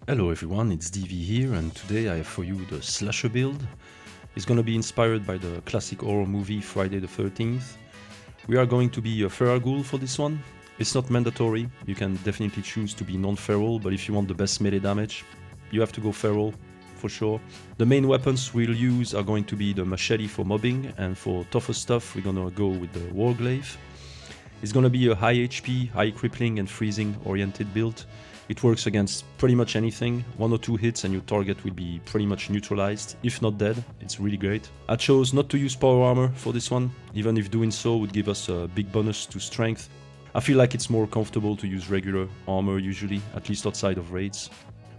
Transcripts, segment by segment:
Hello everyone, it's DV here, and today I have for you the slasher build. It's gonna be inspired by the classic horror movie Friday the 13th. We are going to be a feral ghoul for this one. It's not mandatory, you can definitely choose to be non-feral, but if you want the best melee damage, you have to go feral, for sure. The main weapons we'll use are going to be the machete for mobbing, and for tougher stuff we're gonna go with the warglaive. It's gonna be a high HP, high crippling and freezing oriented build. It works against pretty much anything. 1 or 2 hits and your target will be pretty much neutralized, if not dead. It's really great. I chose not to use power armor for this one, even if doing so would give us a big bonus to strength. I feel like it's more comfortable to use regular armor usually, at least outside of raids.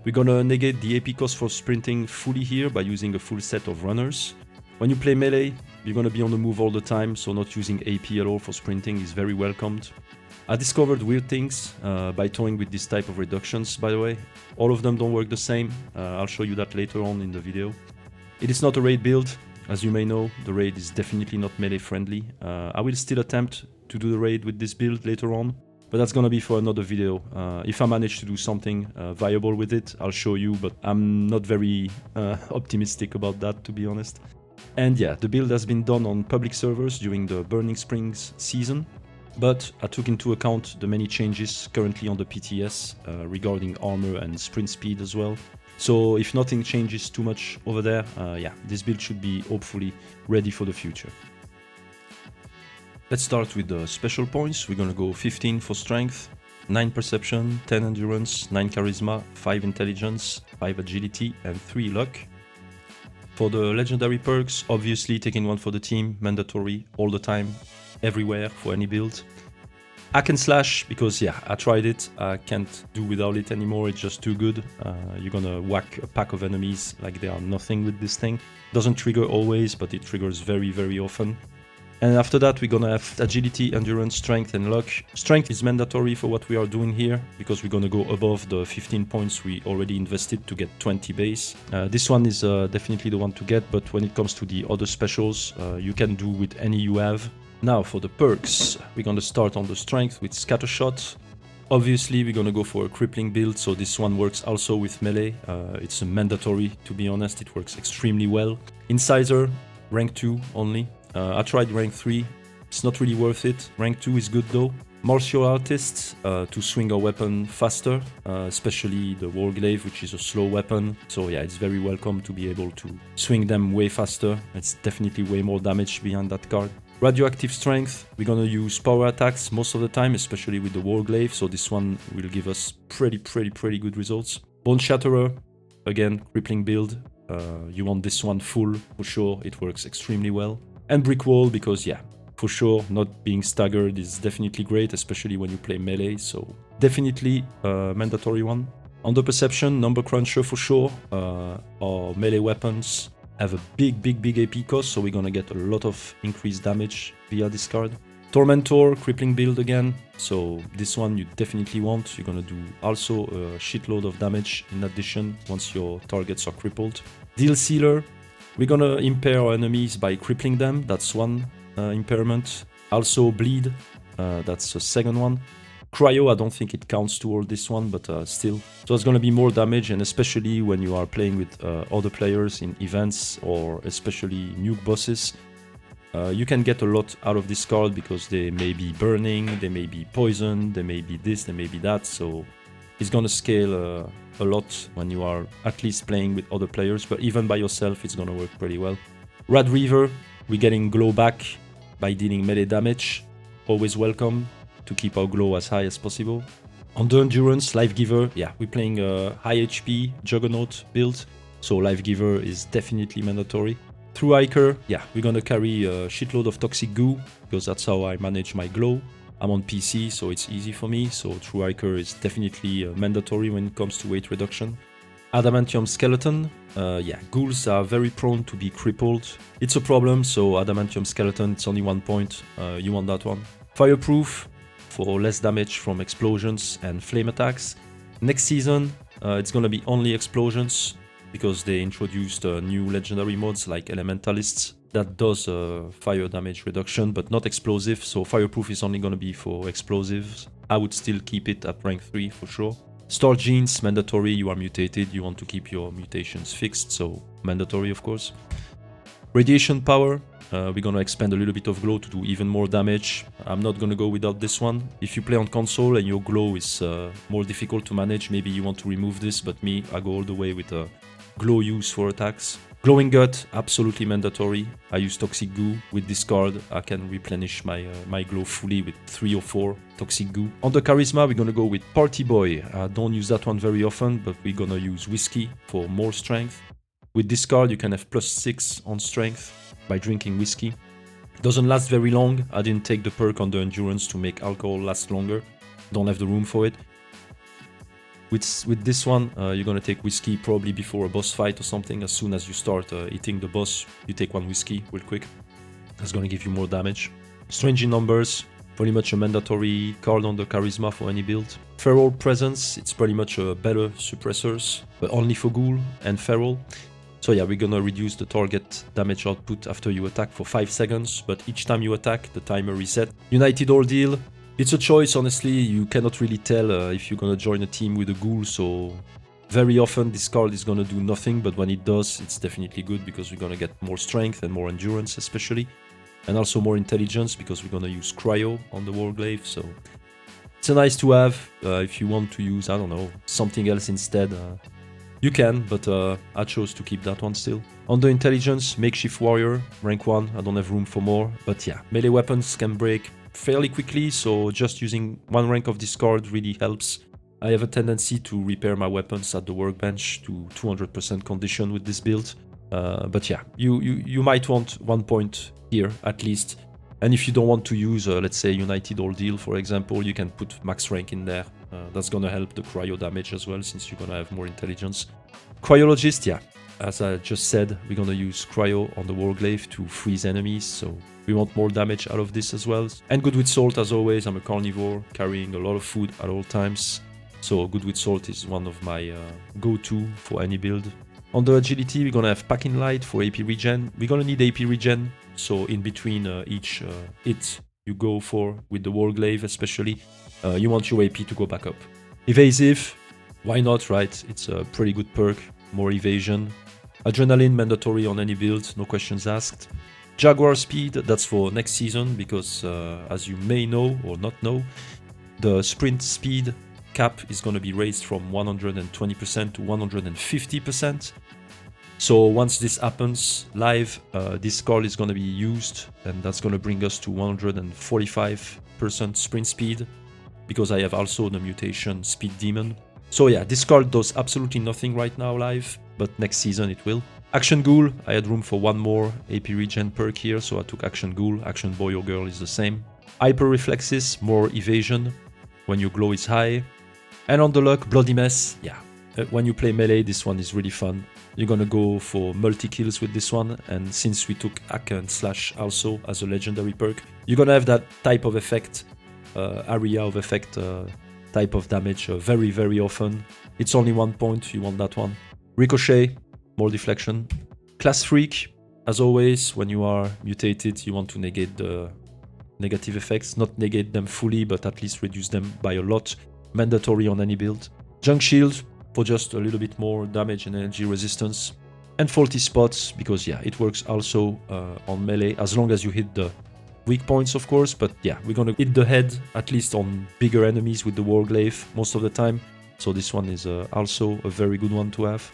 We're gonna negate the AP cost for sprinting fully here by using a full set of runners. When you play melee, you're gonna be on the move all the time, so not using AP at all for sprinting is very welcomed. I discovered weird things by toying with this type of reductions, by the way. All of them don't work the same, I'll show you that later on in the video. It is not a raid build, as you may know, the raid is definitely not melee friendly. I will still attempt to do the raid with this build later on, but that's gonna be for another video. If I manage to do something viable with it, I'll show you, but I'm not very optimistic about that, to be honest. And yeah, the build has been done on public servers during the Burning Springs season, but I took into account the many changes currently on the PTS regarding armor and sprint speed as well. So if nothing changes too much over there, yeah, this build should be hopefully ready for the future. Let's start with the special points. We're gonna go 15 for strength, 9 perception, 10 endurance, 9 charisma, 5 intelligence, 5 agility and 3 luck. For the legendary perks, obviously taking one for the team, mandatory, all the time, everywhere, for any build. Hack and slash, because yeah, I tried it, I can't do without it anymore, it's just too good. You're gonna whack a pack of enemies like they are nothing with this thing. Doesn't trigger always, but it triggers very, very often. And after that, we're gonna have agility, endurance, strength and luck. Strength is mandatory for what we are doing here, because we're gonna go above the 15 points we already invested to get 20 base. This one is definitely the one to get, but when it comes to the other specials, you can do with any you have. Now for the perks, we're gonna start on the strength with Scattershot. Obviously, we're gonna go for a crippling build, so this one works also with melee. It's a mandatory, to be honest, it works extremely well. Incisor, rank 2 only. I tried rank 3, it's not really worth it. Rank 2 is good though. Martial Artist, to swing a weapon faster, especially the Warglaive, which is a slow weapon. So yeah, it's very welcome to be able to swing them way faster. It's definitely way more damage behind that card. Radioactive Strength, we're gonna use power attacks most of the time, especially with the Warglaive, so this one will give us pretty good results. Bone Shatterer, again, crippling build. You want this one full, for sure, it works extremely well. And Brick Wall, because yeah, for sure, not being staggered is definitely great, especially when you play melee, so definitely a mandatory one. Under Perception, Number Cruncher for sure. Our melee weapons have a big AP cost, so we're gonna get a lot of increased damage via this card. Tormentor, crippling build again, so this one you definitely want. You're gonna do also a shitload of damage in addition once your targets are crippled. Deal Sealer, we're gonna impair our enemies by crippling them, that's one impairment. Also Bleed, that's a second one. Cryo, I don't think it counts toward this one, but still. So it's gonna be more damage, and especially when you are playing with other players in events, or especially nuke bosses, you can get a lot out of this card because they may be burning, they may be poisoned, they may be this, they may be that, so it's gonna scale a lot when you are at least playing with other players, but even by yourself it's gonna work pretty well. Rad Reaver, we're getting glow back by dealing melee damage, always welcome to keep our glow as high as possible. Under Endurance, Life Giver, yeah, we're playing a high HP Juggernaut build, so Life Giver is definitely mandatory. Through Hiker, yeah, we're gonna carry a shitload of Toxic Goo, because that's how I manage my glow. I'm on PC, so it's easy for me, so True Hiker is definitely mandatory when it comes to weight reduction. Adamantium Skeleton, yeah, ghouls are very prone to be crippled. It's a problem, so Adamantium Skeleton, it's only 1 point, you want that one. Fireproof, for less damage from explosions and flame attacks. Next season, it's gonna be only explosions, because they introduced new legendary mods like Elementalists that does fire damage reduction, but not explosive, so Fireproof is only gonna be for explosives. I would still keep it at rank 3 for sure. Store genes, mandatory, you are mutated, you want to keep your mutations fixed, so mandatory of course. Radiation power, we're gonna expand a little bit of glow to do even more damage. I'm not gonna go without this one. If you play on console and your glow is more difficult to manage, maybe you want to remove this, but me, I go all the way with glow use for attacks. Glowing gut, absolutely mandatory. I use toxic goo. With this card, I can replenish my glow fully with 3 or 4 toxic goo. On the charisma, we're gonna go with Party Boy. I don't use that one very often, but we're gonna use whiskey for more strength. With this card, you can have +6 on strength by drinking whiskey. Doesn't last very long. I didn't take the perk on the endurance to make alcohol last longer. Don't have the room for it. With this one, you're gonna take whiskey probably before a boss fight or something. As soon as you start eating the boss, you take 1 whiskey real quick. That's gonna give you more damage. Strange in numbers, pretty much a mandatory card on the charisma for any build. Feral presence, it's pretty much a better suppressors, but only for ghoul and feral. So yeah, we're gonna reduce the target damage output after you attack for 5 seconds, but each time you attack, the timer reset. United Ordeal, it's a choice, honestly. You cannot really tell if you're gonna join a team with a ghoul, so very often this card is gonna do nothing, but when it does, it's definitely good because we're gonna get more strength and more endurance especially, and also more intelligence because we're gonna use cryo on the warglaive, so it's a nice to have. If you want to use, I don't know, something else instead, you can, but I chose to keep that one still. On the intelligence, makeshift warrior, rank 1, I don't have room for more, but yeah, melee weapons can break fairly quickly, so just using 1 rank of this card really helps. I have a tendency to repair my weapons at the workbench to 200% condition with this build, but yeah, you might want 1 point here at least. And if you don't want to use, let's say, United Ordeal, for example, you can put max rank in there. That's gonna help the cryo damage as well, since you're gonna have more intelligence. Cryologist, yeah, as I just said, we're gonna use cryo on the warglaive to freeze enemies, so we want more damage out of this as well. And good with salt, as always. I'm a carnivore, carrying a lot of food at all times, so good with salt is one of my go-to for any build. On the agility, we're gonna have packing light for AP regen. We're gonna need AP regen, so in between each hit you go for with the warglaive especially, you want your AP to go back up. Evasive, why not, right? It's a pretty good perk, more evasion. Adrenaline, mandatory on any build, no questions asked. Jaguar speed, that's for next season, because as you may know or not know, the sprint speed cap is going to be raised from 120% to 150%. So once this happens live, this card is going to be used, and that's going to bring us to 145% sprint speed, because I have also the mutation Speed Demon. So yeah, this card does absolutely nothing right now live, but next season it will. Action Ghoul, I had room for 1 more AP regen perk here, so I took Action Ghoul. Action Boy or Girl is the same. Hyper Reflexes, more evasion when your glow is high. And on the luck, Bloody Mess, yeah. When you play melee, this one is really fun. You're gonna go for multi-kills with this one, and since we took Hack and Slash also as a legendary perk, you're gonna have that type of effect, area of effect type of damage very, very often. It's only 1 point, you want that one. Ricochet, more deflection. Class Freak, as always, when you are mutated, you want to negate the negative effects. Not negate them fully, but at least reduce them by a lot. Mandatory on any build. Junk Shield, for just a little bit more damage and energy resistance. And Faulty Spots, because yeah, it works also on melee, as long as you hit the weak points, of course. But yeah, we're gonna hit the head, at least on bigger enemies with the warglaive most of the time. So this one is also a very good one to have.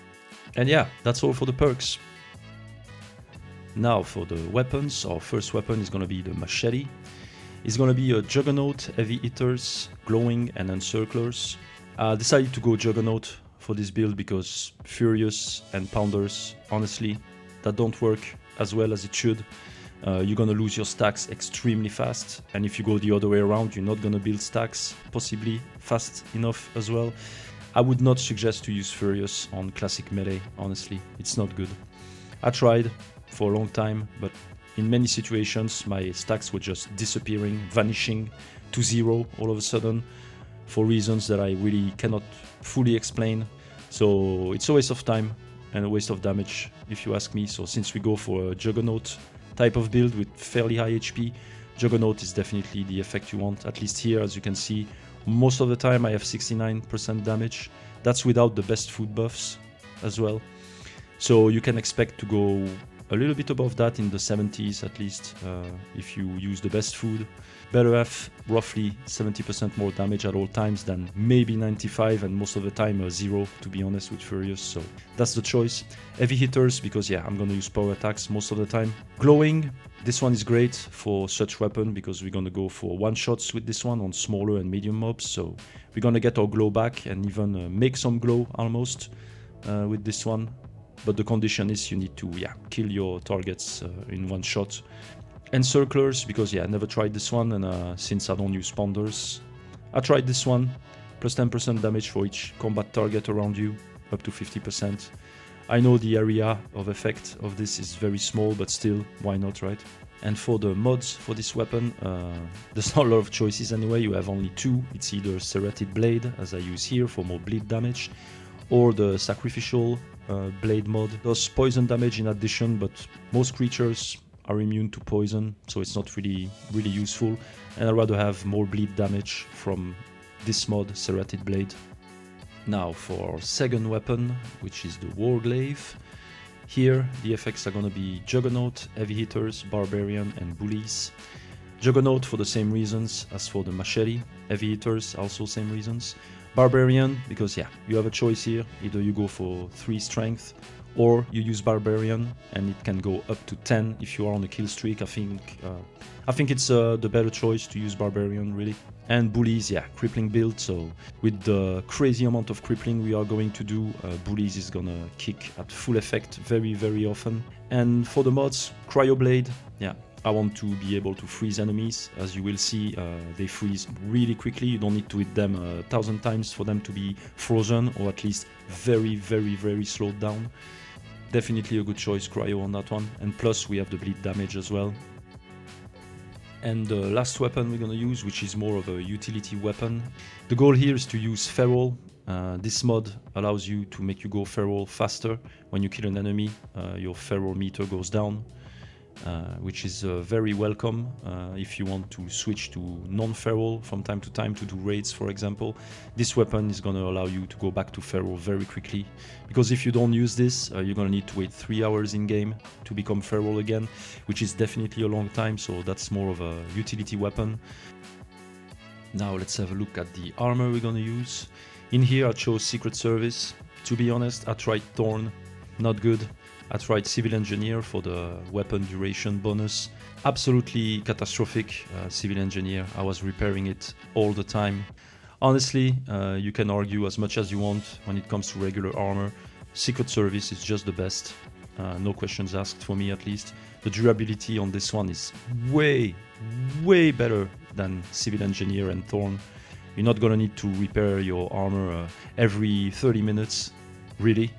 And yeah, that's all for the perks. Now for the weapons, our first weapon is gonna be the machete. It's gonna be a Juggernaut, Heavy Hitters, Glowing, and Encirclers. I decided to go Juggernaut for this build because Furious and Pounders, honestly, that don't work as well as it should. You're gonna lose your stacks extremely fast, and if you go the other way around, you're not gonna build stacks possibly fast enough as well. I would not suggest to use Furious on classic melee, honestly, it's not good. I tried for a long time, but in many situations my stacks were just disappearing, vanishing to 0 all of a sudden, for reasons that I really cannot fully explain. So it's a waste of time and a waste of damage, if you ask me. So since we go for a Juggernaut type of build with fairly high HP, Juggernaut is definitely the effect you want. At least here, as you can see, Most of the time I have 69% damage. That's without the best food buffs as well. So you can expect to go a little bit above that, in the 70s at least, if you use the best food. Better have roughly 70% more damage at all times than maybe 95, and most of the time 0, to be honest, with Furious. So that's the choice. Heavy hitters, because yeah, I'm gonna use power attacks most of the time. Glowing, this one is great for such weapon, because we're gonna go for one-shots with this one on smaller and medium mobs. So we're gonna get our glow back and even make some glow almost with this one. But the condition is you need to kill your targets in one shot. Encirclers, because I never tried this one, and since I don't use ponders, I tried this one. Plus 10% damage for each combat target around you, up to 50%. I know the area of effect of this is very small, but still, why not, right? And for the mods for this weapon, there's not a lot of choices anyway. You have only 2. It's either Serrated Blade, as I use here for more bleed damage, or the Sacrificial Blade mod. Does poison damage in addition, but most creatures are immune to poison, so it's not really useful, and I'd rather have more bleed damage from this mod, Serrated Blade. Now for our second weapon, which is the Warglaive. Here the effects are gonna be Juggernaut, Heavy Hitters, Barbarian and Bullies. Juggernaut for the same reasons as for the Machete. Heavy Hitters, also same reasons. Barbarian, because you have a choice here. Either you go for 3 strength, or you use Barbarian, and it can go up to 10 if you are on a kill streak. I think it's the better choice to use Barbarian, really. And Bullies, crippling build, so with the crazy amount of crippling we are going to do, Bullies is gonna kick at full effect very often. And for the mods, Cryoblade, I want to be able to freeze enemies. As you will see, they freeze really quickly. You don't need to hit them 1,000 times for them to be frozen, or at least very slowed down. Definitely a good choice, Cryo, on that one. And plus we have the bleed damage as well. And the last weapon we're gonna use, which is more of a utility weapon. The goal here is to use Feral. This mod allows you to make you go Feral faster. When you kill an enemy, your Feral meter goes down. Which is very welcome if you want to switch to non-feral from time to time to do raids, for example. This weapon is going to allow you to go back to feral very quickly, because if you don't use this, you're going to need to wait 3 hours in game to become feral again, which is definitely a long time, so that's more of a utility weapon. Now let's have a look at the armor we're going to use. In here I chose Secret Service. To be honest, I tried Thorn, not good. I tried Civil Engineer for the weapon duration bonus. Absolutely catastrophic, Civil Engineer. I was repairing it all the time. Honestly, you can argue as much as you want when it comes to regular armor. Secret Service is just the best. No questions asked for me, at least. The durability on this one is way better than Civil Engineer and Thorn. You're not gonna need to repair your armor every 30 minutes, really.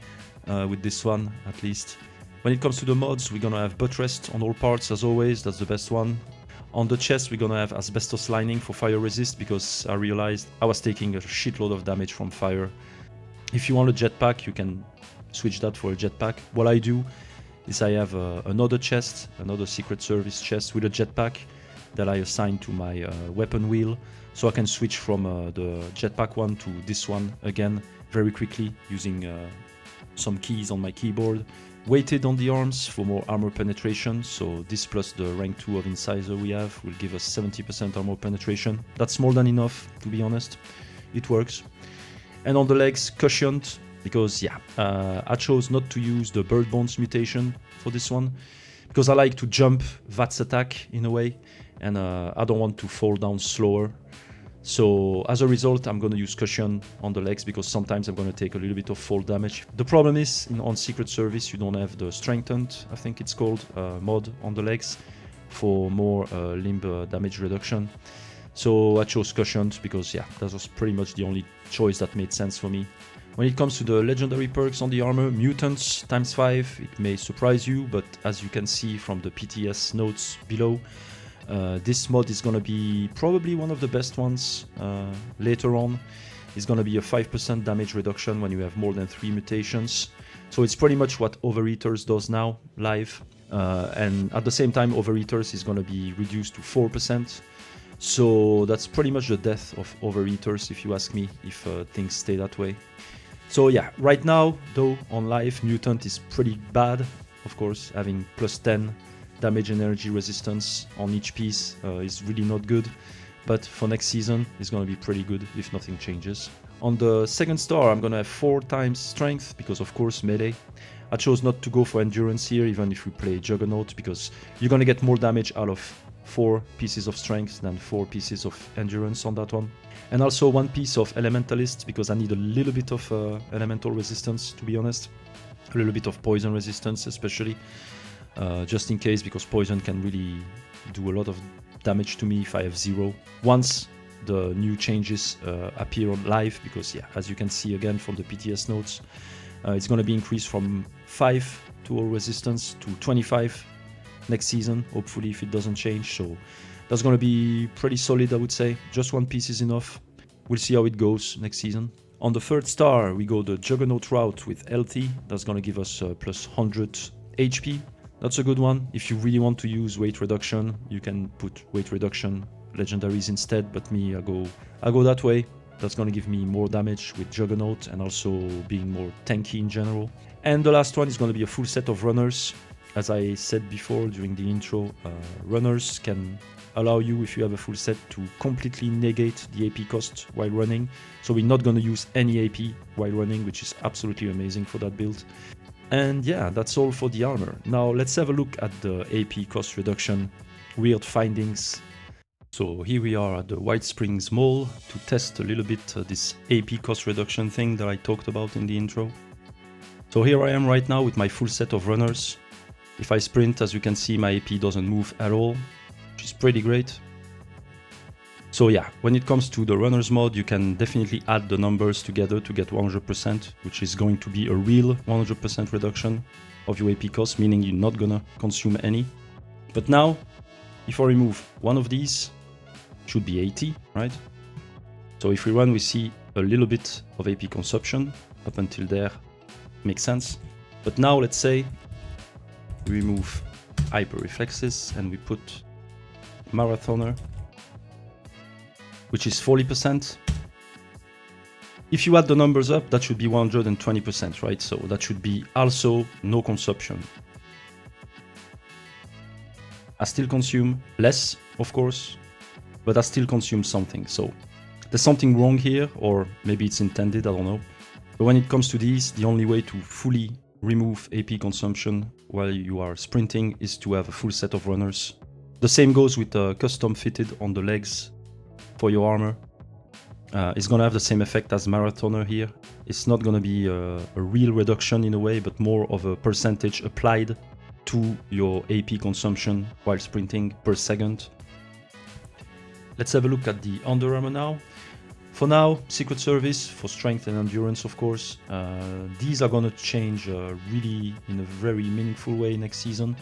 With this one, at least. When it comes to the mods, we're gonna have Buttressed on all parts, as always. That's the best one. On the chest, we're gonna have Asbestos Lining for fire resist, because I realized I was taking a shitload of damage from fire. If you want a jetpack, you can switch that for a jetpack. What I do is I have another chest, another Secret Service chest with a jetpack that I assign to my weapon wheel, so I can switch from the jetpack one to this one again very quickly using some keys on my keyboard. Weighted on the arms for more armor penetration, so this plus the rank 2 of Incisor we have will give us 70% armor penetration. That's more than enough, to be honest. It works. And on the legs, Cushioned, because I chose not to use the Bird Bones mutation for this one, because I like to jump Vats attack in a way, and I don't want to fall down slower. So as a result, I'm going to use Cushion on the legs, because sometimes I'm going to take a little bit of fall damage. The problem is, on Secret Service, you don't have the Strengthened, I think it's called, mod on the legs for more limb damage reduction. So I chose Cushioned because that was pretty much the only choice that made sense for me. When it comes to the legendary perks on the armor, Mutants ×5, it may surprise you, but as you can see from the PTS notes below, this mod is gonna be probably one of the best ones later on. It's gonna be a 5% damage reduction when you have more than 3 mutations. So it's pretty much what Overeaters does now, live. And at the same time, Overeaters is gonna be reduced to 4%. So that's pretty much the death of overeaters, if you ask me, if things stay that way. So yeah, right now, though, on live, Mutant is pretty bad. Of course, having plus 10 damage and energy resistance on each piece is really not good. But for next season, it's going to be pretty good if nothing changes. On the second star, I'm going to have 4 times strength, because of course melee. I chose not to go for endurance here, even if we play Juggernaut, because you're going to get more damage out of 4 pieces of strength than 4 pieces of endurance on that one. And also 1 piece of Elementalist, because I need a little bit of elemental resistance, to be honest. A little bit of poison resistance, especially. Just in case, because poison can really do a lot of damage to me if I have 0. Once the new changes appear on live, because yeah, as you can see again from the PTS notes, it's going to be increased from 5 to all resistance to 25 next season, hopefully, if it doesn't change. So that's going to be pretty solid, I would say. Just 1 piece is enough. We'll see how it goes next season. On the third star, we go the Juggernaut route with LT. That's going to give us plus 100 HP. That's a good one. If you really want to use weight reduction, you can put weight reduction legendaries instead, but me, I go that way. That's going to give me more damage with Juggernaut and also being more tanky in general. And the last one is going to be a full set of runners. As I said before during the intro, runners can allow you, if you have a full set, to completely negate the AP cost while running. So we're not going to use any AP while running, which is absolutely amazing for that build. And yeah, that's all for the armor. Now let's have a look at the AP cost reduction weird findings. So here we are at the White Springs Mall to test a little bit this AP cost reduction thing that I talked about in the intro. So here I am right now with my full set of runners. If I sprint, as you can see, my AP doesn't move at all, which is pretty great. So yeah, when it comes to the runners mod, you can definitely add the numbers together to get 100%, which is going to be a real 100% reduction of your AP cost, meaning you're not gonna consume any. But now, if I remove one of these, it should be 80, right? So if we run, we see a little bit of AP consumption. Up until there, makes sense. But now let's say we remove Hyper Reflexes and we put Marathoner, which is 40%. If you add the numbers up, that should be 120%, right? So that should be also no consumption. I still consume less, of course, but I still consume something. So there's something wrong here, or maybe it's intended, I don't know. But when it comes to these, the only way to fully remove AP consumption while you are sprinting is to have a full set of runners. The same goes with custom fitted on the legs for your armor. It's gonna have the same effect as Marathoner here. It's not gonna be a real reduction in a way, but more of a percentage applied to your AP consumption while sprinting per second. Let's have a look at the Underarmor now. For now, Secret Service for strength and endurance, of course. These are gonna change really in a very meaningful way next season.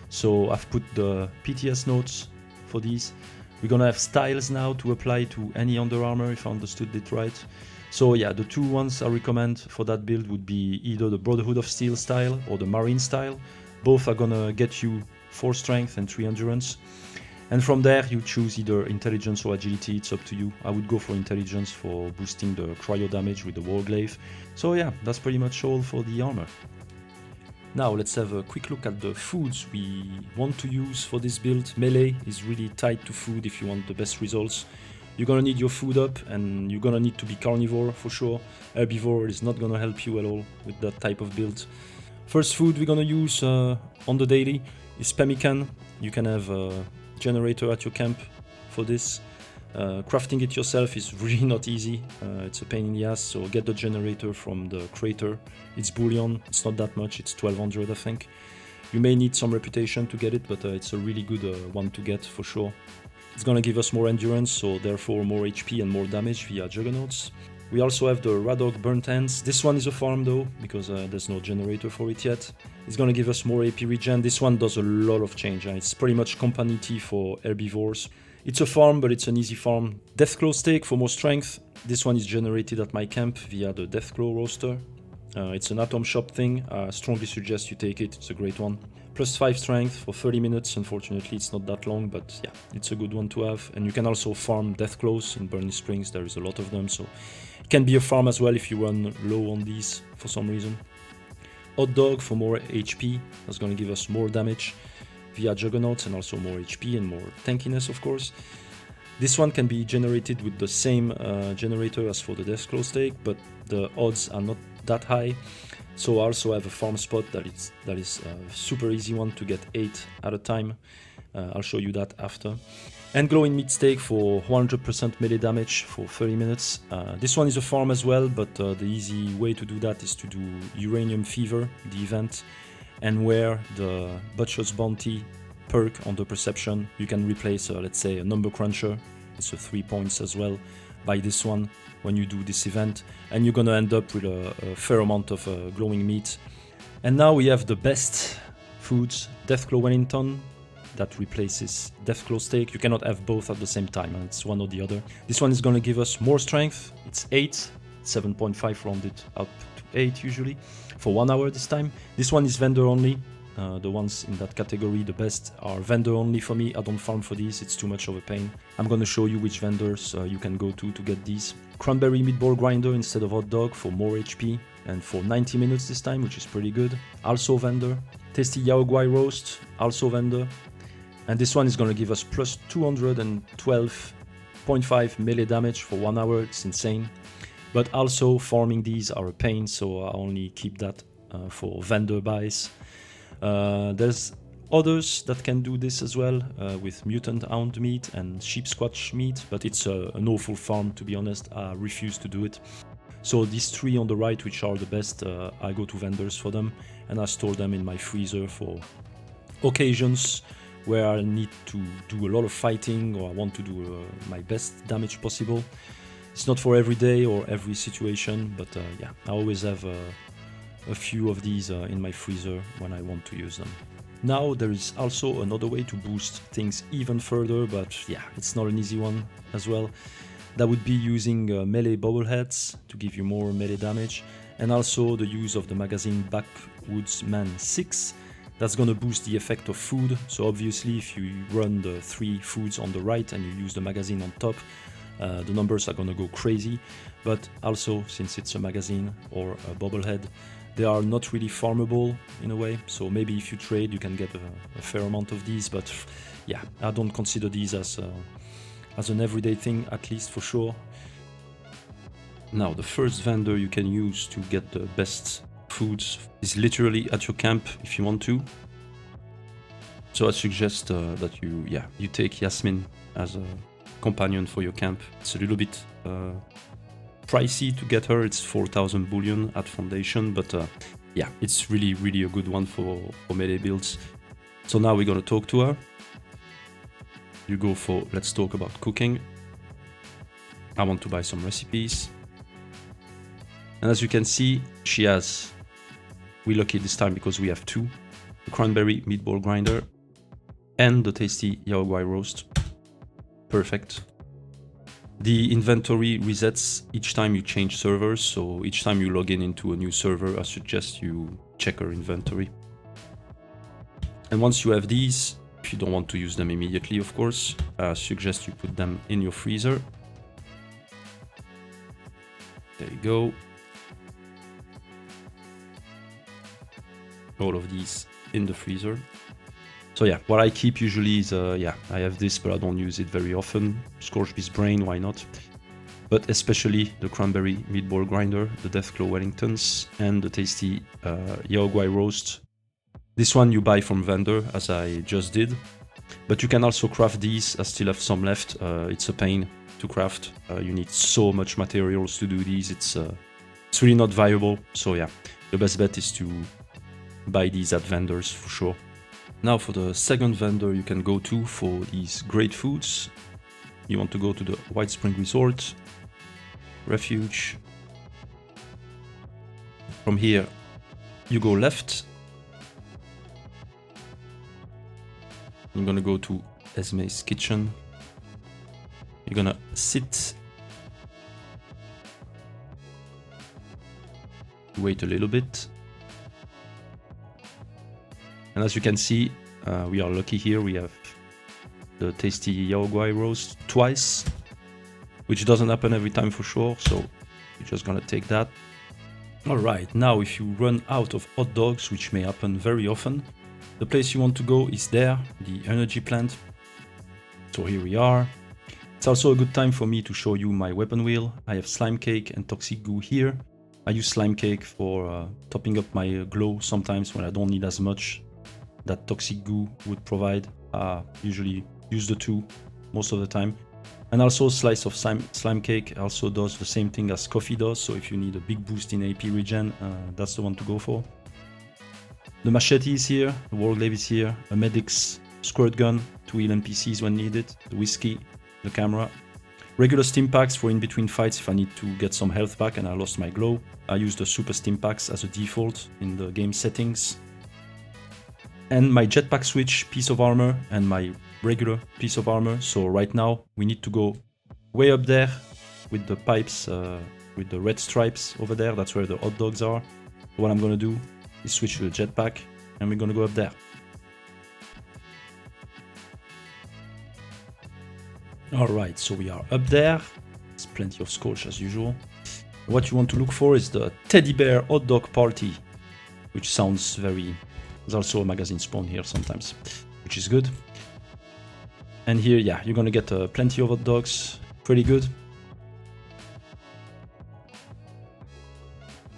So I've put the PTS notes for these. We're gonna have styles now to apply to any Underarmor, if I understood it right. So yeah, the 2 ones I recommend for that build would be either the Brotherhood of Steel style or the Marine style. Both are gonna get you 4 strength and 3 endurance. And from there, you choose either intelligence or agility, it's up to you. I would go for intelligence for boosting the cryo damage with the Warglaive. So yeah, that's pretty much all for the armor. Now let's have a quick look at the foods we want to use for this build. Melee is really tied to food if you want the best results. You're gonna need your food up and you're gonna need to be carnivore for sure. Herbivore is not gonna help you at all with that type of build. First food we're gonna use on the daily is pemmican. You can have a generator at your camp for this. Crafting it yourself is really not easy. It's a pain in the ass, so get the generator from the creator. It's bullion, it's not that much, it's 1200 I think. You may need some reputation to get it, but it's a really good one to get for sure. It's gonna give us more endurance, so therefore more HP and more damage via Juggernauts. We also have the Radog Burnt Hands. This one is a farm though, because there's no generator for it yet. It's gonna give us more AP regen. This one does a lot of change. It's pretty much company tea for herbivores. It's a farm, but it's an easy farm. Deathclaw Steak for more strength. This one is generated at my camp via the Deathclaw roaster. It's an Atom Shop thing. I strongly suggest you take it, it's a great one. Plus 5 strength for 30 minutes. Unfortunately, it's not that long, but yeah, it's a good one to have. And you can also farm Death Claws in Burning Springs. There is a lot of them, so it can be a farm as well if you run low on these for some reason. Hot Dog for more HP. That's going to give us more damage via Juggernauts and also more HP and more tankiness, of course. This one can be generated with the same generator as for the Death Claw stake, but the odds are not that high. So I also have a farm spot that is a super easy one to get 8 at a time. I'll show you that after. And Glowing Meat Steak for 100% melee damage for 30 minutes. This one is a farm as well, but the easy way to do that is to do Uranium Fever, the event, and where the Butcher's Bounty perk on the perception, you can replace, let's say, a Number Cruncher. It's a 3 points as well by this one when you do this event, and you're gonna end up with a fair amount of glowing meat. And now we have the best foods, Deathclaw Wellington, that replaces Deathclaw Steak. You cannot have both at the same time, and it's one or the other. This one is gonna give us more strength. It's 8, 7.5 rounded up to 8 usually, for 1 hour this time. This one is vendor only. The ones in that category, the best, are vendor only for me. I don't farm for these, it's too much of a pain. I'm gonna show you which vendors you can go to get these. Cranberry Meatball Grinder instead of Hot Dog for more HP and for 90 minutes this time, which is pretty good. Also vendor. Tasty Yao Guai Roast, also vendor. And this one is gonna give us plus 212.5 melee damage for 1 hour, it's insane. But also farming these are a pain, so I only keep that for vendor buys. There's others that can do this as well, with Mutant Hound meat and Sheep Squatch meat, but it's an awful farm, to be honest. I refuse to do it. So these 3 on the right, which are the best, I go to vendors for them, and I store them in my freezer for occasions where I need to do a lot of fighting, or I want to do my best damage possible. It's not for every day or every situation, but yeah, I always have a few of these in my freezer when I want to use them. Now there is also another way to boost things even further, but yeah, it's not an easy one as well. That would be using melee bobbleheads to give you more melee damage, and also the use of the magazine Backwoodsman 6. That's gonna boost the effect of food. So obviously if you run the 3 foods on the right and you use the magazine on top, the numbers are gonna go crazy. But also, since it's a magazine or a bobblehead, they are not really farmable in a way, so maybe if you trade you can get a fair amount of these, but yeah, I don't consider these as an everyday thing, at least for sure. Now, the first vendor you can use to get the best foods is literally at your camp if you want to. So I suggest that you take Yasmin as a companion for your camp. It's a little bit pricey to get her, it's 4,000 bullion at foundation, but yeah, it's really a good one for melee builds. So now we're gonna talk to her. You go for, let's talk about cooking. I want to buy some recipes. And as you can see, she has, we're lucky this time because we have 2, the Cranberry Meatball Grinder and the tasty Yao Guai Roast. Perfect. The inventory resets each time you change servers, so each time you log in into a new server, I suggest you check your inventory. And once you have these, if you don't want to use them immediately, of course, I suggest you put them in your freezer. There you go. All of these in the freezer. So yeah, what I keep usually is, I have this, but I don't use it very often. Scorched Beast Brain, why not? But especially the Cranberry Meatball Grinder, the Deathclaw Wellingtons, and the tasty Yao Guai Roast. This one you buy from vendor, as I just did. But you can also craft these, I still have some left. It's a pain to craft. You need so much materials to do these, it's really not viable. So yeah, the best bet is to buy these at vendors for sure. Now for the second vendor you can go to for these great foods. You want to go to the White Spring Resort, Refuge. From here you go left. I'm gonna go to Esme's kitchen. You're gonna sit, wait a little bit. And as you can see, we are lucky here. We have the tasty Yao Guai roast twice, which doesn't happen every time for sure, so we're just gonna take that. Alright, now if you run out of hot dogs, which may happen very often, the place you want to go is there, the energy plant. So here we are. It's also a good time for me to show you my weapon wheel. I have slime cake and toxic goo here. I use slime cake for topping up my glow sometimes when I don't need as much that toxic goo would provide. Usually use the two most of the time. And also slice of slime cake also does the same thing as coffee does, so if you need a big boost in AP regen, that's the one to go for. The machete is here, the war glaive is here, a medic's squirt gun to heal NPCs when needed, the whiskey, the camera. Regular stim packs for in between fights if I need to get some health back and I lost my glow. I use the super stim packs as a default in the game settings. And my jetpack switch piece of armor and my regular piece of armor. So right now we need to go way up there with the pipes, with the red stripes over there. That's where the hot dogs are. So what I'm gonna do is switch to the jetpack and we're gonna go up there. Alright, so we are up there. There's plenty of scotch as usual. What you want to look for is the teddy bear hot dog party, which sounds very... There's also a magazine spawn here sometimes, which is good. And here, yeah, you're gonna get plenty of hot dogs, pretty good.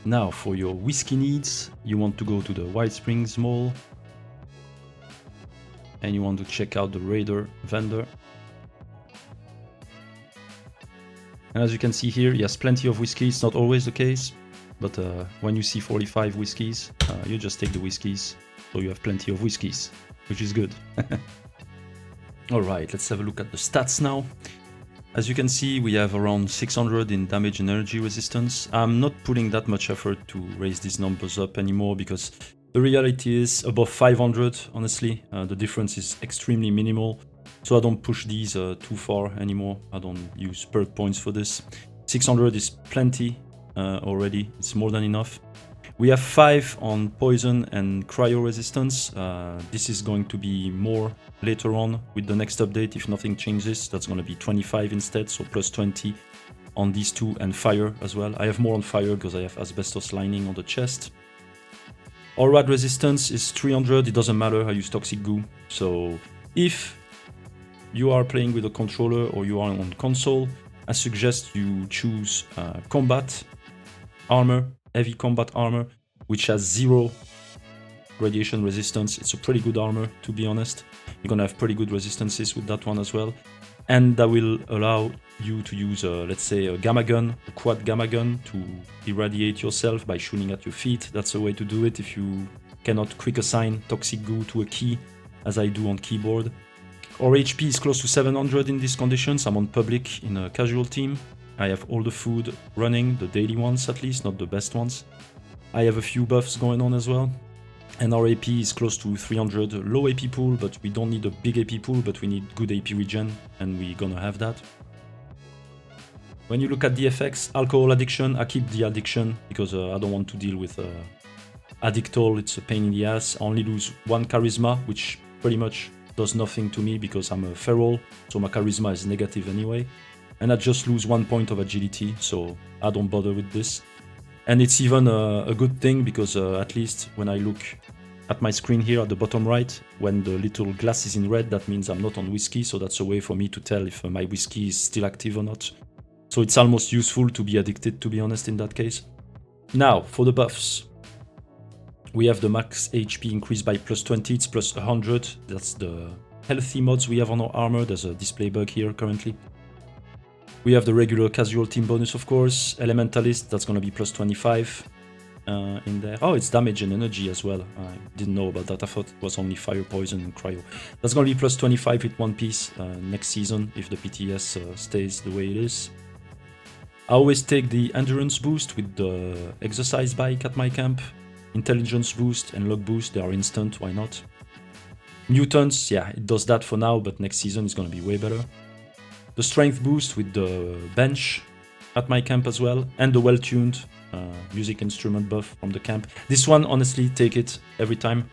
Now, for your whiskey needs, you want to go to the White Springs Mall. And you want to check out the Raider vendor. And as you can see here, he has plenty of whiskey. It's not always the case, but when you see 45 whiskeys, you just take the whiskeys. So you have plenty of whiskeys, which is good. Alright, let's have a look at the stats now. As you can see, we have around 600 in damage and energy resistance. I'm not putting that much effort to raise these numbers up anymore because the reality is above 500, honestly. The difference is extremely minimal. So I don't push these too far anymore. I don't use perk points for this. 600 is plenty already. It's more than enough. We have 5 on poison and cryo resistance. This is going to be more later on with the next update if nothing changes. That's going to be 25 instead, so plus 20 on these two, and fire as well. I have more on fire because I have asbestos lining on the chest. All rad resistance is 300. It doesn't matter. I use toxic goo. So if you are playing with a controller or you are on console, I suggest you choose combat armor, heavy combat armor, which has 0 radiation resistance. It's a pretty good armor, to be honest. You're gonna have pretty good resistances with that one as well. And that will allow you to use, let's say, a gamma gun, a quad gamma gun, to irradiate yourself by shooting at your feet. That's a way to do it if you cannot quick assign toxic goo to a key, as I do on keyboard. Our HP is close to 700 in these conditions. I'm on public in a casual team. I have all the food running, the daily ones at least, not the best ones. I have a few buffs going on as well. And our AP is close to 300, low AP pool, but we don't need a big AP pool, but we need good AP regen, and we're gonna have that. When you look at the effects, alcohol addiction, I keep the addiction because I don't want to deal with addictol, it's a pain in the ass. I only lose 1 charisma, which pretty much does nothing to me because I'm a feral, so my charisma is negative anyway. And I just lose 1 point of agility, so I don't bother with this. And it's even a good thing because at least when I look at my screen here at the bottom right, when the little glass is in red, that means I'm not on whiskey, so that's a way for me to tell if my whiskey is still active or not. So it's almost useful to be addicted, to be honest, in that case. Now, for the buffs. We have the max HP increased by plus 20, it's plus 100. That's the healthy mods we have on our armor. There's a display bug here currently. We have the regular casual team bonus, of course. Elementalist, that's going to be plus 25 in there. Oh, it's damage and energy as well. I didn't know about that. I thought it was only fire, poison, and cryo. That's going to be plus 25 with one piece next season if the PTS stays the way it is. I always take the endurance boost with the exercise bike at my camp. Intelligence boost and luck boost, they are instant, why not? Mutants, yeah, it does that for now, but next season is going to be way better. The strength boost with the bench at my camp as well, and the well-tuned music instrument buff from the camp. This one, honestly, take it every time.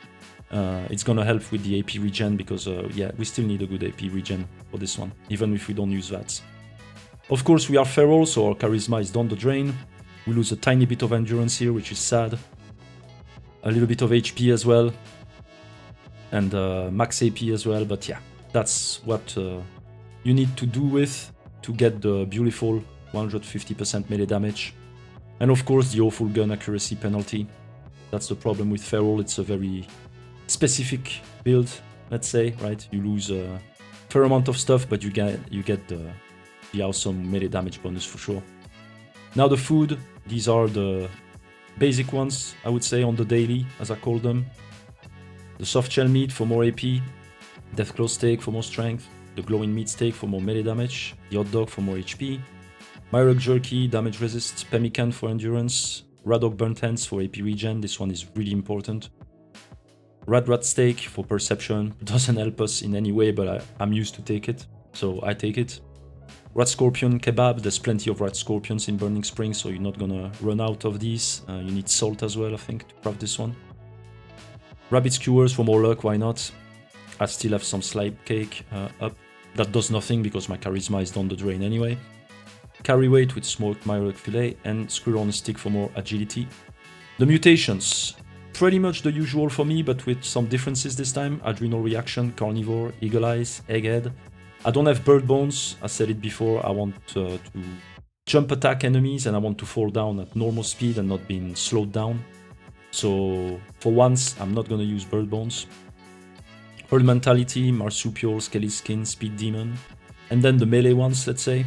It's gonna help with the AP regen because yeah, we still need a good AP regen for this one, even if we don't use VATS. Of course, we are feral, so our charisma is down the drain. We lose a tiny bit of endurance here, which is sad. A little bit of HP as well, and max AP as well, but yeah, that's what you need to do with to get the beautiful 150% melee damage. And of course, the awful gun accuracy penalty. That's the problem with Feral. It's a very specific build, let's say, right? You lose a fair amount of stuff, but you get the awesome melee damage bonus for sure. Now the food, these are the basic ones, I would say, on the daily, as I call them. The soft shell meat for more AP, Deathclaw steak for more strength, the glowing meat steak for more melee damage, the hot dog for more HP, Myrog jerky, damage resist, pemmican for endurance, Radog burnt hands for AP regen, this one is really important. Rat steak for perception, doesn't help us in any way, but I'm used to take it, so I take it. Rat scorpion kebab, there's plenty of rat scorpions in Burning Springs, so you're not gonna run out of these. You need salt as well, I think, to craft this one. Rabbit skewers for more luck, why not? I still have some slime cake up. That does nothing because my charisma is down the drain anyway. Carry weight with smoked Myrog fillet, and squirrel on a stick for more agility. The mutations, pretty much the usual for me, but with some differences this time. Adrenal reaction, carnivore, eagle eyes, egghead. I don't have bird bones, I said it before, I want to jump attack enemies and I want to fall down at normal speed and not being slowed down. So for once, I'm not gonna use bird bones. Herd mentality, marsupial, scaly skin, speed demon. And then the melee ones, let's say.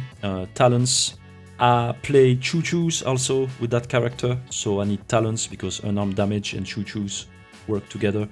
Talents. I play choo-choos also with that character, so I need talents because unarmed damage and choo-choos work together.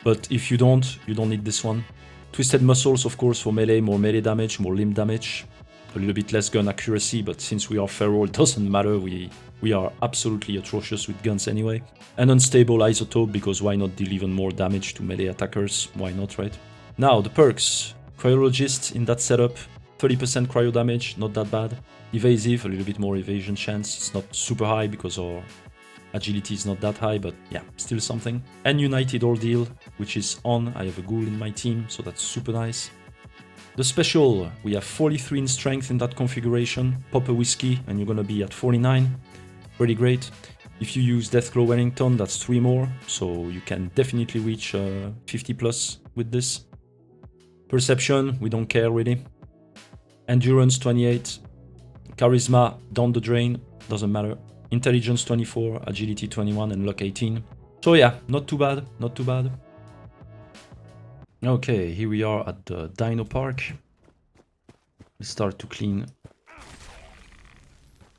But if you don't need this one. Twisted muscles, of course, for melee, more melee damage, more limb damage. A little bit less gun accuracy, but since we are feral, it doesn't matter. We are absolutely atrocious with guns anyway. And unstable isotope, because why not deal even more damage to melee attackers? Why not, right? Now, the perks. Cryologist in that setup, 30% cryo damage, not that bad. Evasive, a little bit more evasion chance. It's not super high because our agility is not that high, but yeah, still something. And United Ordeal, which is on. I have a ghoul in my team, so that's super nice. The special, we have 43 in strength in that configuration. Pop a whiskey and you're gonna be at 49. Pretty great. If you use Deathclaw Wellington, that's 3 more, so you can definitely reach 50 plus with this. Perception, we don't care really. Endurance 28. Charisma down the drain, doesn't matter. Intelligence 24, agility 21, and luck 18. So yeah, not too bad, not too bad. Okay, here we are at the Dino Park. We start to clean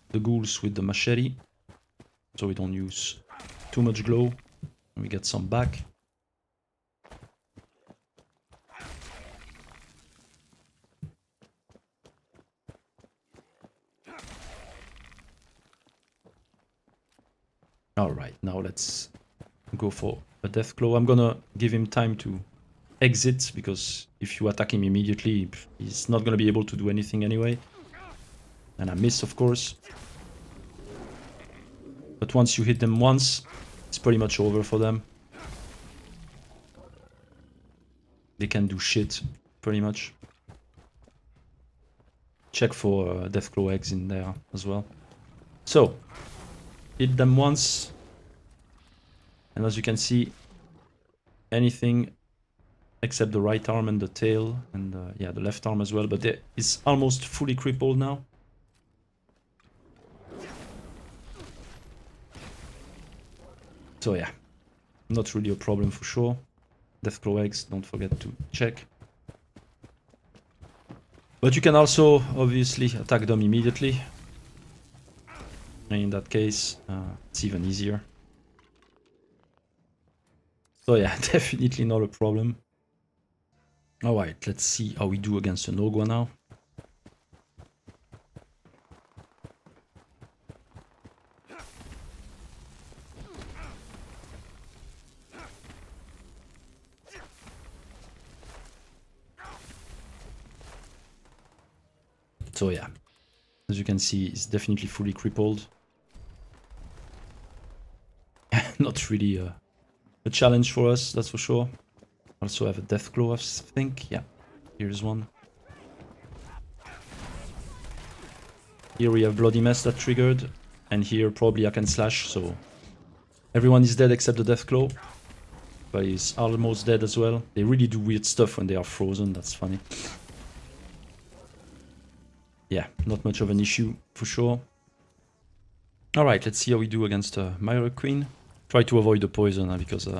the ghouls with the machete, so we don't use too much glow. We get some back. Alright, now let's go for a Deathclaw. I'm gonna give him time to exit, because if you attack him immediately, he's not gonna be able to do anything anyway. And I miss, of course. But once you hit them once, it's pretty much over for them. They can do shit, pretty much. Check for Deathclaw eggs in there as well. So, hit them once. And as you can see, anything except the right arm and the tail, and yeah, the left arm as well, but it's almost fully crippled now. So yeah, not really a problem for sure. Deathclaw eggs, don't forget to check. But you can also obviously attack them immediately. And in that case, it's even easier. So yeah, definitely not a problem. Alright, let's see how we do against an Ogwa now. So yeah, as you can see, it's definitely fully crippled. Not really a challenge for us, that's for sure. Also have a death glow, I think. Yeah, here's one. Here we have Bloody Mess that triggered, and here probably I can slash, so everyone is dead except the death glow. But he's almost dead as well. They really do weird stuff when they are frozen, that's funny. Yeah, not much of an issue for sure. Alright, let's see how we do against Myra Queen. Try to avoid the poison because it's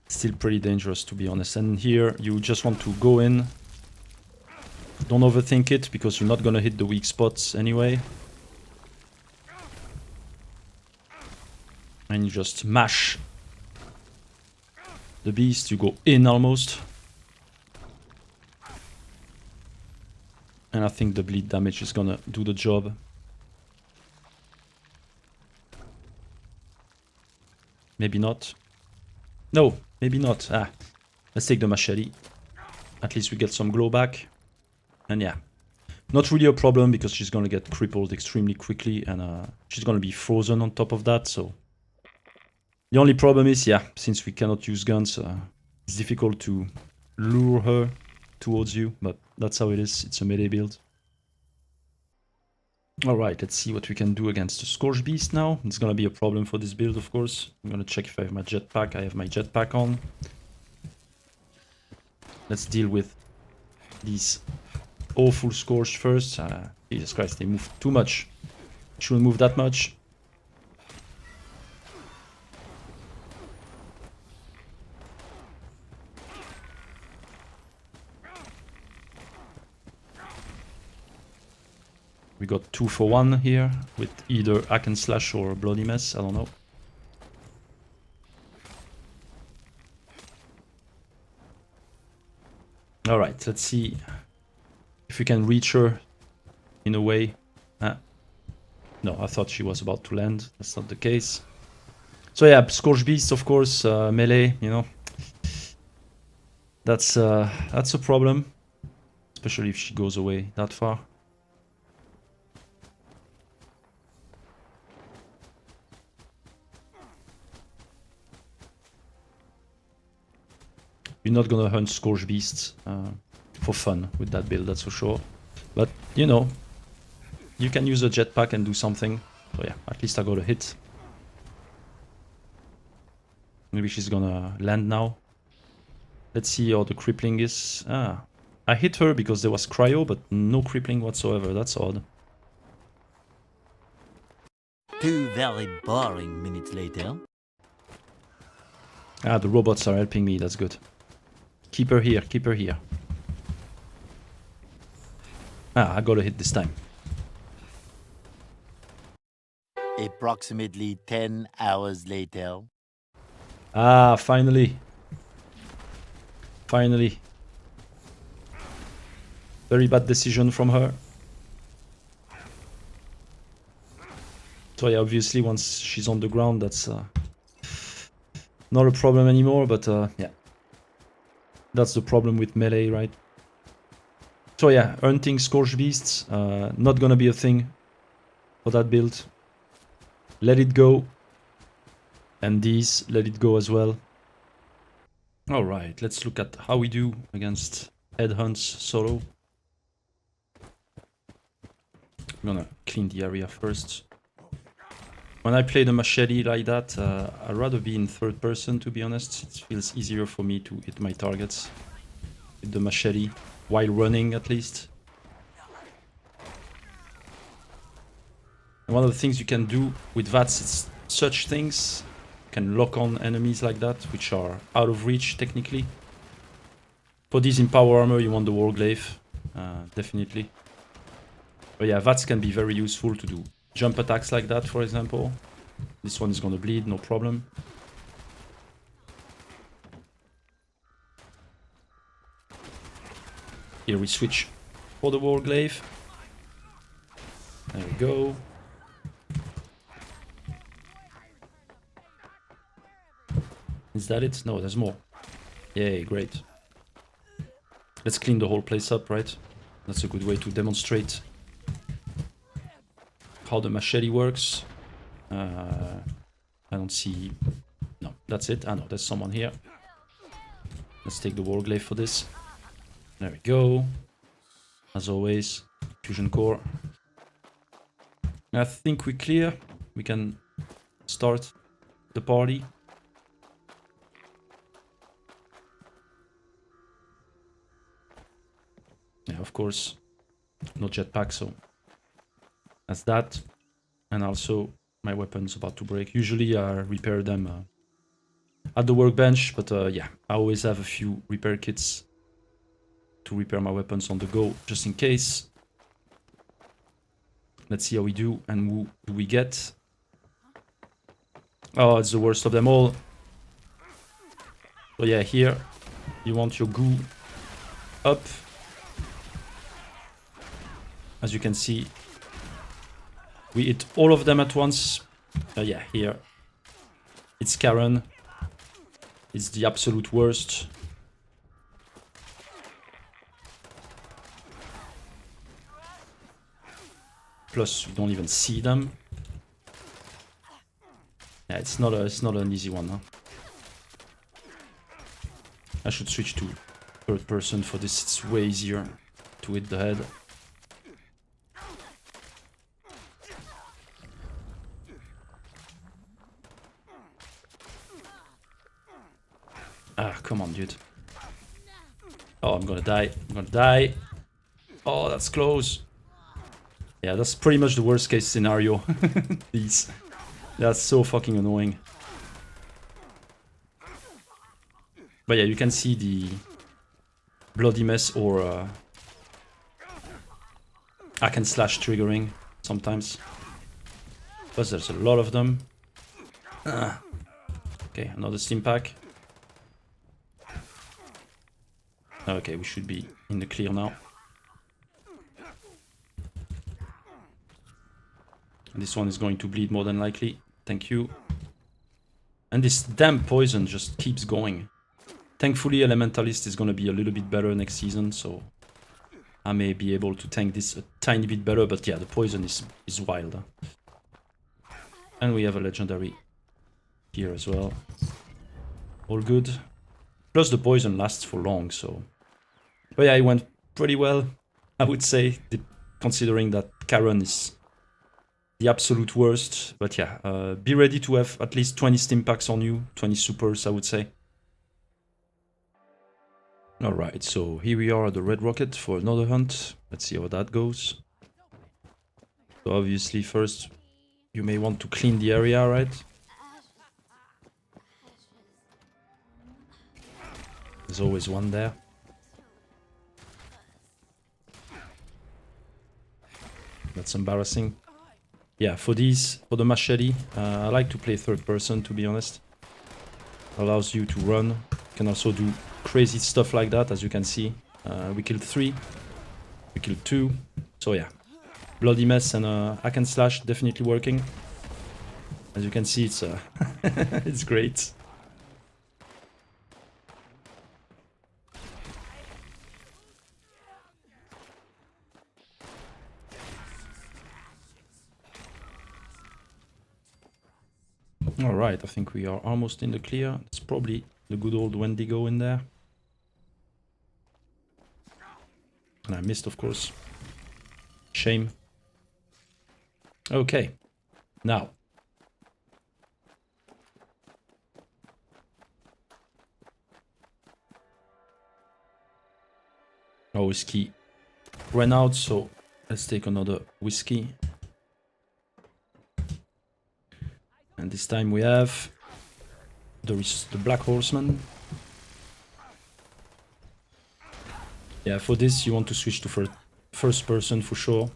still pretty dangerous, to be honest. And here you just want to go in. Don't overthink it because you're not gonna hit the weak spots anyway. And you just mash the beast. You go in almost. And I think the bleed damage is gonna do the job. Maybe not. No, maybe not. Ah, let's take the machete. At least we get some glow back. And yeah, not really a problem because she's gonna get crippled extremely quickly and she's gonna be frozen on top of that, so... The only problem is, yeah, since we cannot use guns, it's difficult to lure her towards you, but that's how it is. It's a melee build. Alright, let's see what we can do against the Scourge Beast now. It's gonna be a problem for this build, of course. I'm gonna check if I have my jetpack. I have my jetpack on. Let's deal with these awful Scourge first. Jesus Christ, they move too much. Shouldn't move that much. We got 2 for 1 here with either Hack and Slash or Bloody Mess, I don't know. Alright, let's see if we can reach her in a way. No, I thought she was about to land. That's not the case. So yeah, Scourge Beast, of course, melee, you know. That's a problem. Especially if she goes away that far. You're not gonna hunt Scourge Beasts for fun with that build, that's for sure. But, you know, you can use a jetpack and do something. So yeah, at least I got a hit. Maybe she's gonna land now. Let's see how the crippling is. I hit her because there was cryo, but no crippling whatsoever. That's odd. 2 very boring minutes later. The robots are helping me, that's good. Keep her here, keep her here. I got a hit this time. Approximately 10 hours later. Finally. Finally. Very bad decision from her. So yeah, obviously once she's on the ground, that's not a problem anymore, but yeah. That's the problem with melee, right? So yeah, hunting Scourge Beasts, not gonna be a thing for that build. Let it go. And these, let it go as well. Alright, let's look at how we do against headhunts solo. I'm gonna clean the area first. When I play the machete like that, I'd rather be in third person, to be honest. It feels easier for me to hit my targets with the machete, while running at least. And one of the things you can do with VATS is such things. You can lock on enemies like that, which are out of reach technically. For these in power armor, you want the Warglaive, definitely. But yeah, VATS can be very useful to do jump attacks like that, for example. This one is gonna bleed, no problem. Here we switch for the Warglaive. There we go. Is that it? No, there's more. Yay, great. Let's clean the whole place up, right? That's a good way to demonstrate how the machete works. I don't see... No, that's it. Ah no, there's someone here. Let's take the Warglaive for this. There we go. As always, Fusion Core. I think we're clear. We can start the party. Yeah, of course, no jetpack, so that's that. And also, my weapon's about to break. Usually I repair them at the workbench, but yeah, I always have a few repair kits to repair my weapons on the go, just in case. Let's see how we do, and who do we get? Oh, it's the worst of them all. So yeah, here, you want your goo up. As you can see, we hit all of them at once. Yeah, here, it's Karen. It's the absolute worst. Plus, we don't even see them. Yeah, it's not an easy one, huh? I should switch to third person for this. It's way easier to hit the head. Ah, come on, dude. Oh, I'm gonna die. I'm gonna die. Oh, that's close. Yeah, that's pretty much the worst case scenario. These. That's so fucking annoying. But yeah, you can see the bloody mess or hack and slash triggering sometimes. Plus there's a lot of them. Okay, another steam pack. Okay, we should be in the clear now. This one is going to bleed more than likely. Thank you. And this damn poison just keeps going. Thankfully, Elementalist is going to be a little bit better next season, so I may be able to tank this a tiny bit better, but yeah, the poison is wild. Huh? And we have a legendary here as well. All good. Plus the poison lasts for long, so... But yeah, it went pretty well, I would say, considering that Karen is the absolute worst. But yeah, be ready to have at least 20 stim packs on you, 20 supers, I would say. Alright, so here we are at the Red Rocket for another hunt. Let's see how that goes. So obviously first you may want to clean the area, right? There's always one there. That's embarrassing. Yeah, for the machete, I like to play third person, to be honest. Allows you to run. You can also do crazy stuff like that, as you can see. We killed 3. We killed 2. So yeah. Bloody mess and hack and slash definitely working. As you can see, it's it's great. Alright, I think we are almost in the clear. It's probably the good old Wendigo in there. And I missed, of course. Shame. Okay. Now. Our whiskey ran out, so let's take another whiskey. And this time we have the Black Horseman. Yeah, for this you want to switch to first person for sure.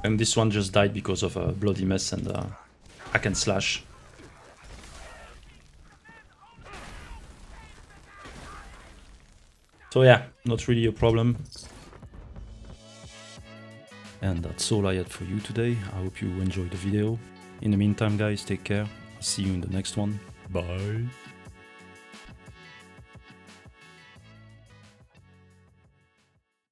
And this one just died because of a bloody mess and hack and slash. So yeah, not really a problem. And that's all I had for you today. I hope you enjoyed the video. In the meantime, guys, take care. I'll see you in the next one. Bye.